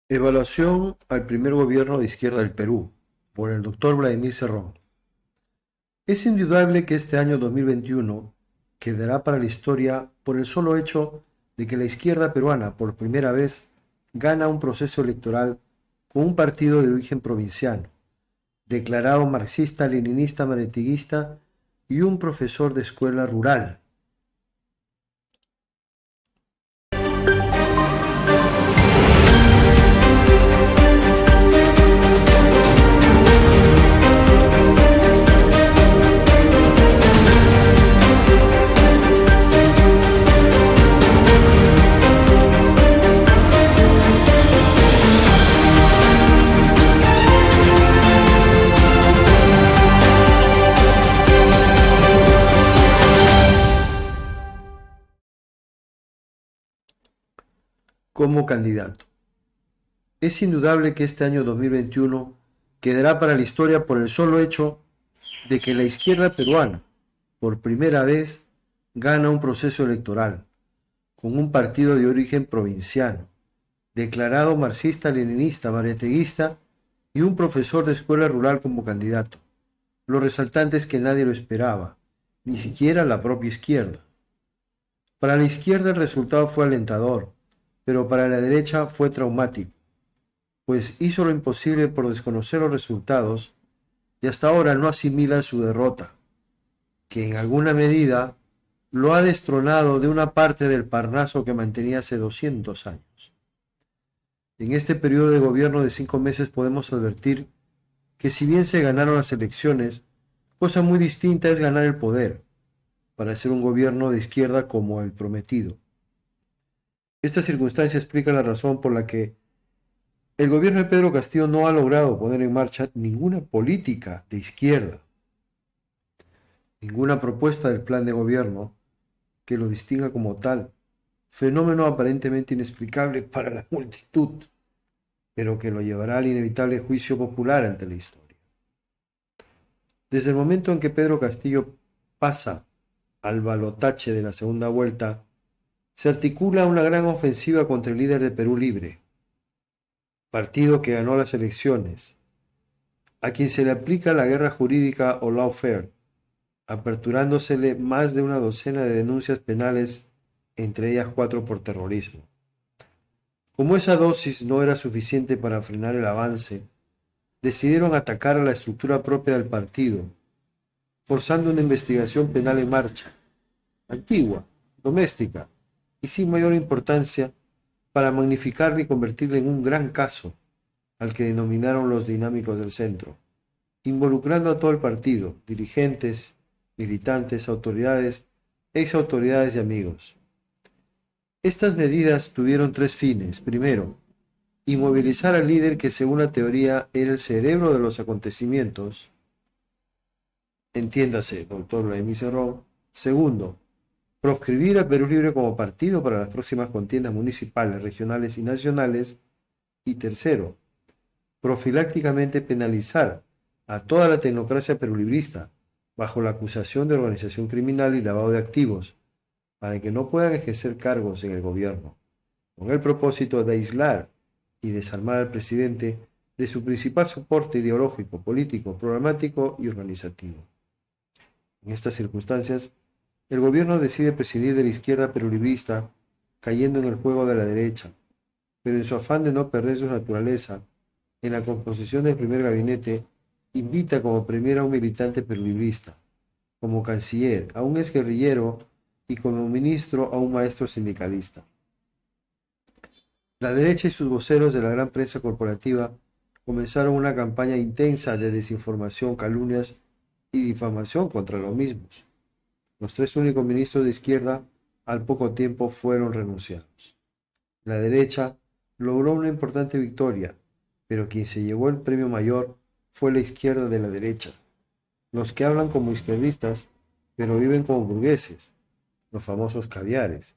Evaluación al primer gobierno de izquierda del Perú, por el doctor Vladimir Cerrón. Es indudable que este año 2021 quedará para la historia por el solo hecho de que la izquierda peruana por primera vez gana un proceso electoral con un partido de origen provinciano, declarado marxista-leninista maretiguista y un profesor de escuela rural. Como candidato. Es indudable que este año 2021 quedará para la historia por el solo hecho de que la izquierda peruana, por primera vez, gana un proceso electoral con un partido de origen provinciano, declarado marxista-leninista mareteguista y un profesor de escuela rural como candidato. Lo resaltante es que nadie lo esperaba, ni siquiera la propia izquierda. Para la izquierda el resultado fue alentador, pero para la derecha fue traumático, pues hizo lo imposible por desconocer los resultados y hasta ahora no asimila su derrota, que en alguna medida lo ha destronado de una parte del Parnaso que mantenía hace 200 años. En este periodo de gobierno de 5 meses podemos advertir que si bien se ganaron las elecciones, cosa muy distinta es ganar el poder para hacer un gobierno de izquierda como el prometido. Esta circunstancia explica la razón por la que el gobierno de Pedro Castillo no ha logrado poner en marcha ninguna política de izquierda, ninguna propuesta del plan de gobierno que lo distinga como tal, fenómeno aparentemente inexplicable para la multitud, pero que lo llevará al inevitable juicio popular ante la historia. Desde el momento en que Pedro Castillo pasa al balotaje de la segunda vuelta, se articula una gran ofensiva contra el líder de Perú Libre, partido que ganó las elecciones, a quien se le aplica la guerra jurídica o lawfare, aperturándosele más de una docena de denuncias penales, entre ellas 4 por terrorismo. Como esa dosis no era suficiente para frenar el avance, decidieron atacar a la estructura propia del partido, forzando una investigación penal en marcha, antigua, doméstica y sin mayor importancia, para magnificarla y convertirla en un gran caso, al que denominaron los dinámicos del centro, involucrando a todo el partido, dirigentes, militantes, autoridades, exautoridades y amigos. Estas medidas tuvieron 3 fines. Primero, inmovilizar al líder que según la teoría era el cerebro de los acontecimientos, entiéndase, doctor Vladimir Cerrón. Segundo, proscribir a Perú Libre como partido para las próximas contiendas municipales, regionales y nacionales. Y tercero, profilácticamente penalizar a toda la tecnocracia perulibrista bajo la acusación de organización criminal y lavado de activos, para que no puedan ejercer cargos en el gobierno, con el propósito de aislar y desarmar al presidente de su principal soporte ideológico, político, programático y organizativo. En estas circunstancias, el gobierno decide prescindir de la izquierda perulibrista, cayendo en el juego de la derecha, pero en su afán de no perder su naturaleza, en la composición del primer gabinete, invita como premier a un militante perulibrista, como canciller a un exguerrillero y como ministro a un maestro sindicalista. La derecha y sus voceros de la gran prensa corporativa comenzaron una campaña intensa de desinformación, calumnias y difamación contra los mismos. Los 3 únicos ministros de izquierda al poco tiempo fueron renunciados. La derecha logró una importante victoria, pero quien se llevó el premio mayor fue la izquierda de la derecha, los que hablan como izquierdistas, pero viven como burgueses, los famosos caviares,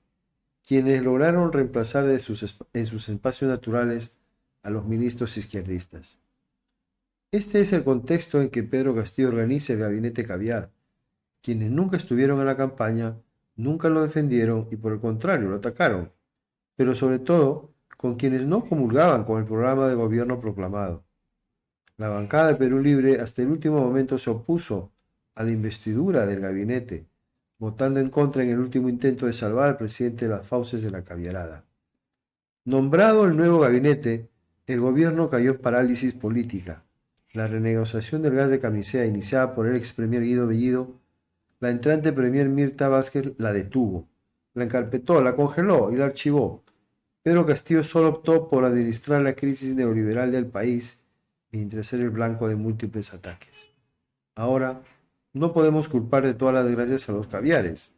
quienes lograron reemplazar en sus espacios naturales a los ministros izquierdistas. Este es el contexto en que Pedro Castillo organiza el gabinete caviar, quienes nunca estuvieron en la campaña, nunca lo defendieron y por el contrario lo atacaron, pero sobre todo con quienes no comulgaban con el programa de gobierno proclamado. La bancada de Perú Libre hasta el último momento se opuso a la investidura del gabinete, votando en contra en el último intento de salvar al presidente de las fauces de la caviarada. Nombrado el nuevo gabinete, el gobierno cayó en parálisis política. La renegociación del gas de camisea iniciada por el ex premier Guido Bellido, la entrante premier Mirta Vázquez la detuvo, la encarpetó, la congeló y la archivó. Pedro Castillo solo optó por administrar la crisis neoliberal del país mientras era el blanco de múltiples ataques. Ahora, no podemos culpar de todas las desgracias a los caviares.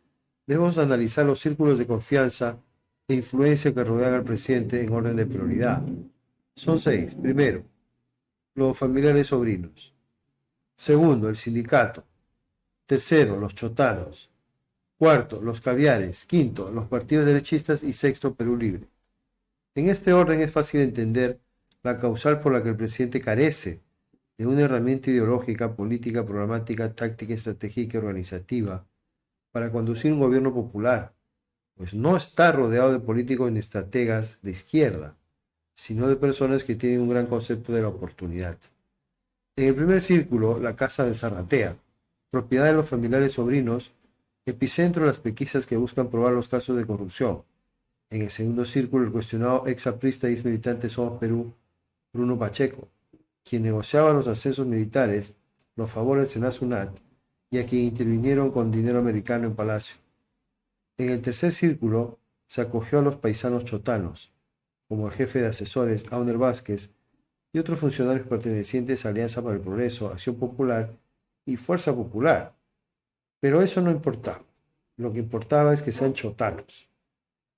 Debemos analizar los círculos de confianza e influencia que rodean al presidente en orden de prioridad. Son 6. Primero, los familiares sobrinos. Segundo, el sindicato. Tercero, los chotanos. Cuarto, los caviares. Quinto, los partidos derechistas. Y sexto, Perú Libre. En este orden es fácil entender la causal por la que el presidente carece de una herramienta ideológica, política, programática, táctica, estratégica y organizativa para conducir un gobierno popular, pues no está rodeado de políticos ni estrategas de izquierda, sino de personas que tienen un gran concepto de la oportunidad. En el primer círculo, la Casa de Zarratea, propiedad de los familiares sobrinos, epicentro de las pesquisas que buscan probar los casos de corrupción. En el segundo círculo, el cuestionado exaprista y ex militante Somos Perú, Bruno Pacheco, quien negociaba los ascensos militares, los favores del Senasunat, y a quien intervinieron con dinero americano en Palacio. En el tercer círculo se acogió a los paisanos chotanos, como el jefe de asesores Auner Vázquez y otros funcionarios pertenecientes a Alianza para el Progreso, Acción Popular y Fuerza Popular. Pero eso no importaba. Lo que importaba es que sean chotanos.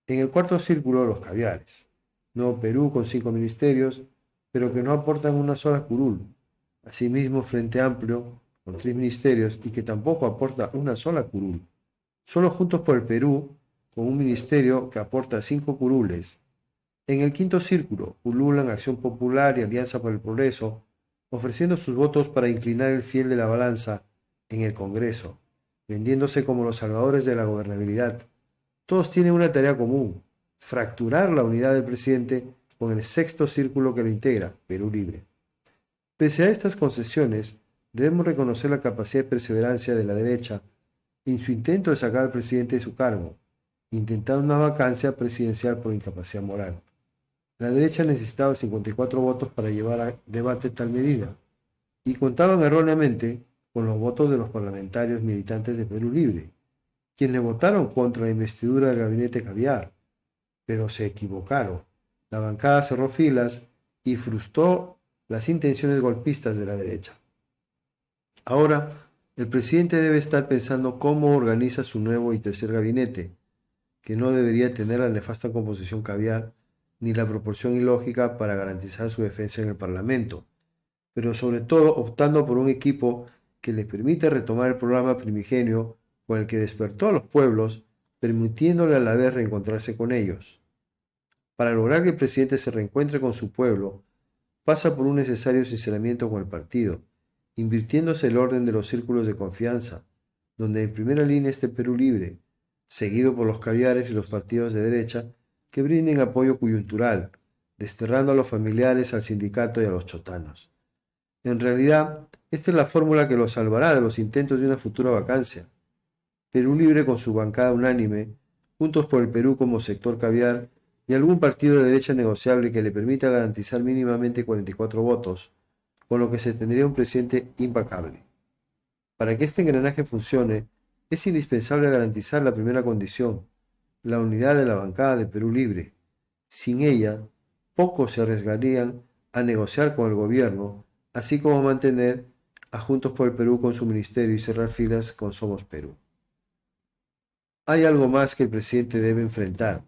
En el cuarto círculo, los caviares. Nuevo Perú con 5 ministerios, pero que no aportan una sola curul. Asimismo, Frente Amplio, con 3 ministerios y que tampoco aporta una sola curul. Solo Juntos por el Perú, con un ministerio que aporta 5 curules. En el quinto círculo, pululan Acción Popular y Alianza para el Progreso, ofreciendo sus votos para inclinar el fiel de la balanza en el Congreso, vendiéndose como los salvadores de la gobernabilidad. Todos tienen una tarea común: fracturar la unidad del presidente con el sexto círculo que lo integra, Perú Libre. Pese a estas concesiones, debemos reconocer la capacidad de perseverancia de la derecha en su intento de sacar al presidente de su cargo, intentando una vacancia presidencial por incapacidad moral. La derecha necesitaba 54 votos para llevar a debate tal medida, y contaban erróneamente con los votos de los parlamentarios militantes de Perú Libre, quienes votaron contra la investidura del gabinete caviar, pero se equivocaron. La bancada cerró filas y frustró las intenciones golpistas de la derecha. Ahora, el presidente debe estar pensando cómo organiza su nuevo y tercer gabinete, que no debería tener la nefasta composición caviar ni la proporción ilógica para garantizar su defensa en el Parlamento, pero sobre todo optando por un equipo que le permita retomar el programa primigenio con el que despertó a los pueblos, permitiéndole a la vez reencontrarse con ellos. Para lograr que el presidente se reencuentre con su pueblo, pasa por un necesario sinceramiento con el partido, invirtiéndose el orden de los círculos de confianza, donde en primera línea esté Perú Libre, seguido por los caviares y los partidos de derecha que brinden apoyo coyuntural, desterrando a los familiares, al sindicato y a los chotanos. En realidad, esta es la fórmula que los salvará de los intentos de una futura vacancia. Perú Libre con su bancada unánime, Juntos por el Perú como sector caviar y algún partido de derecha negociable que le permita garantizar mínimamente 44 votos, con lo que se tendría un presidente impecable. Para que este engranaje funcione, es indispensable garantizar la primera condición, la unidad de la bancada de Perú Libre. Sin ella, pocos se arriesgarían a negociar con el gobierno, así como mantener a Juntos por el Perú con su ministerio y cerrar filas con Somos Perú. Hay algo más que el presidente debe enfrentar,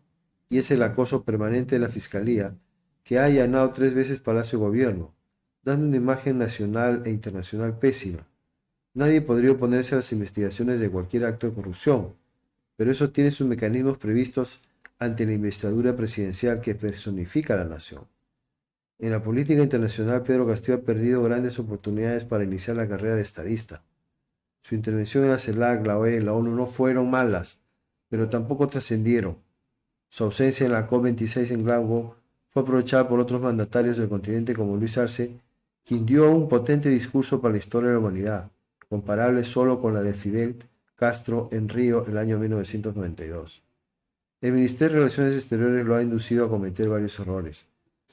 y es el acoso permanente de la Fiscalía, que ha allanado 3 veces Palacio de Gobierno, dando una imagen nacional e internacional pésima. Nadie podría oponerse a las investigaciones de cualquier acto de corrupción, pero eso tiene sus mecanismos previstos ante la investidura presidencial que personifica a la nación. En la política internacional, Pedro Castillo ha perdido grandes oportunidades para iniciar la carrera de estadista. Su intervención en la CELAC, la OEA y la ONU no fueron malas, pero tampoco trascendieron. Su ausencia en la COP26 en Glasgow fue aprovechada por otros mandatarios del continente como Luis Arce, quien dio un potente discurso para la historia de la humanidad, comparable solo con la de Fidel Castro en Río el año 1992. El Ministerio de Relaciones Exteriores lo ha inducido a cometer varios errores,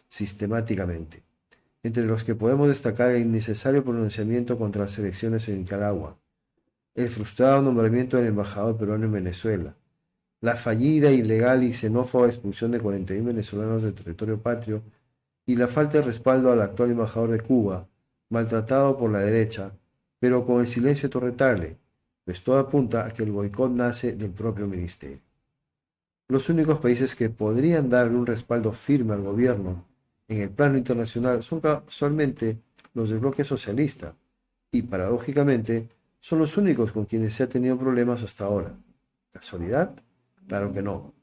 sistemáticamente, entre los que podemos destacar el innecesario pronunciamiento contra las elecciones en Nicaragua, el frustrado nombramiento del embajador peruano en Venezuela, la fallida, ilegal y xenófoba expulsión de 41 venezolanos del territorio patrio y la falta de respaldo al actual embajador de Cuba, maltratado por la derecha, pero con el silencio torretable, pues todo apunta a que el boicot nace del propio ministerio. Los únicos países que podrían darle un respaldo firme al gobierno en el plano internacional son casualmente los del bloque socialista y, paradójicamente, son los únicos con quienes se ha tenido problemas hasta ahora. ¿Casualidad? Claro que no.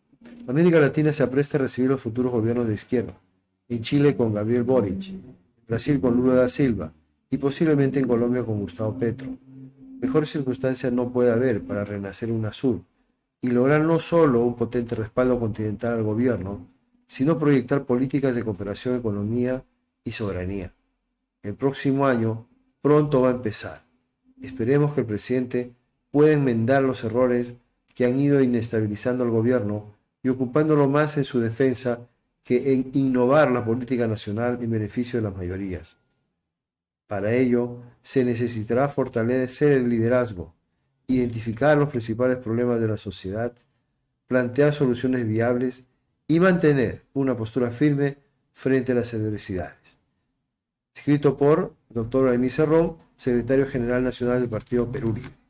América Latina se apresta a recibir los futuros gobiernos de izquierda, en Chile con Gabriel Boric, en Brasil con Lula da Silva y posiblemente en Colombia con Gustavo Petro. Mejores circunstancias no puede haber para renacer UNASUR y lograr no solo un potente respaldo continental al gobierno, sino proyectar políticas de cooperación, economía y soberanía. El próximo año pronto va a empezar. Esperemos que el presidente pueda enmendar los errores que han ido inestabilizando al gobierno y ocupándolo más en su defensa que en innovar la política nacional en beneficio de las mayorías. Para ello, se necesitará fortalecer el liderazgo, identificar los principales problemas de la sociedad, plantear soluciones viables y mantener una postura firme frente a las adversidades. Escrito por Dr. Vladimir Cerrón, secretario general nacional del Partido Perú Libre.